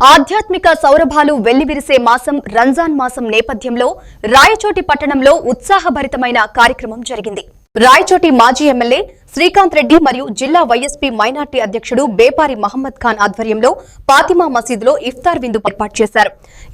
ఆధ్యాత్మిక సౌరభాలు వెల్లివిరిసే మాసం రంజాన్ మాసం నేపథ్యంలో రాయచోటి పట్టణంలో ఉత్సాహభరితమైన కార్యక్రమం జరిగింది. రాయచోటి మాజీ ఎమ్మెల్యే శ్రీకాంత్ రెడ్డి మరియు జిల్లా వైఎస్పీ మైనార్టీ అధ్యక్షుడు బేపారి మహమ్మద్ ఖాన్ ఆధ్వర్యంలో ఫాతిమా మసీదులో ఇఫ్తార్ విందు ఏర్పాటు చేశారు.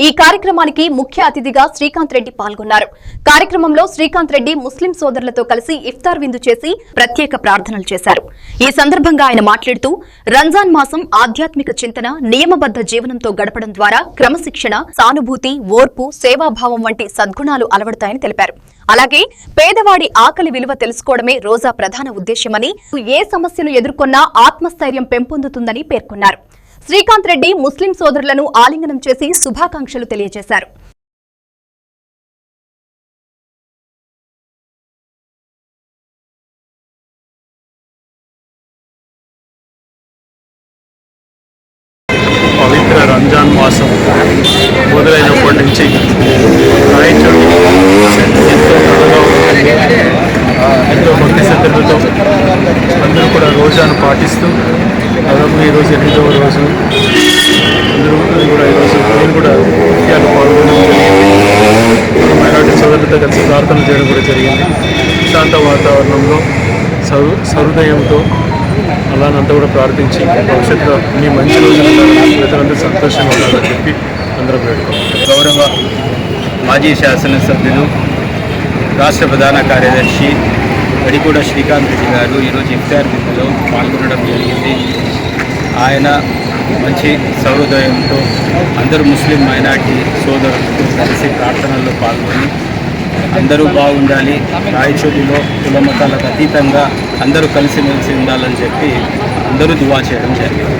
ఈ కార్యక్రమానికి ముఖ్య అతిథిగా శ్రీకాంత్ రెడ్డి పాల్గొన్నారు. కార్యక్రమంలో శ్రీకాంత్ రెడ్డి ముస్లిం సోదరులతో కలిసి ఇఫ్తార్ విందు చేసి ప్రత్యేక ప్రార్థనలు చేశారు. ఈ సందర్భంగా ఆయన మాట్లాడుతూ రంజాన్ మాసం ఆధ్యాత్మిక చింతన, నియమబద్ధ జీవనంతో గడపడం ద్వారా క్రమశిక్షణ, సానుభూతి, ఓర్పు, సేవాభావం వంటి సద్గుణాలు అలవడతాయని తెలిపారు. అలాగే పేదవాడి ఆకలి విలువ తెలుసుకోవడమే రోజా ప్రధాన ఉద్దేశ్యమని, ఏ సమస్యను ఎదుర్కొన్నా ఆత్మస్థైర్యం పెంపొందుతుందని పేర్కొన్నారు. శ్రీకాంత్ రెడ్డి ముస్లిం సోదరులను ఆలింగనం చేసి శుభాకాంక్షలు తెలియజేశారు. పవిత్ర రంజాన్ మాసం మొదలైనప్పటి నుంచి రాయచోటి ఎంతో భక్తి శ్రద్ధలతో అందరూ కూడా రోజాను పాటిస్తూ దాదాపు ఈరోజు 8వ రోజు అందరూ కూడా ఈరోజు నేను కూడా ముఖ్యాలు పాల్గొనడం జరిగింది. మైనార్టీ సోదరులతో కలిసి ప్రార్థన చేయడం కూడా జరిగింది. ప్రశాంత వాతావరణంలో సహృదయంతో అలానంతా కూడా ప్రార్థించి భవిష్యత్తులో మీ మంచి రోజులు ప్రజలందరూ సంతోషంగా ఉండాలని చెప్పి అందరూ వేడుకోవాలి. గౌరవ మాజీ శాసనసభ్యులు, రాష్ట్ర ప్రధాన కార్యదర్శి గడిగూడ శ్రీకాంత్ రెడ్డి గారు ఈరోజు ఇఫ్తార్ విందులో పాల్గొనడం జరిగింది. ఆయన మంచి సహృదయంతో అందరూ ముస్లిం మైనార్టీ సోదరులతో కలిసి ప్రార్థనల్లో పాల్గొని అందరూ బాగుండాలి, రాయచోటిలో కుల మతాలకు అతీతంగా అందరూ కలిసిమెలిసి ఉండాలని చెప్పి అందరూ దువా చేయడం జరిగింది.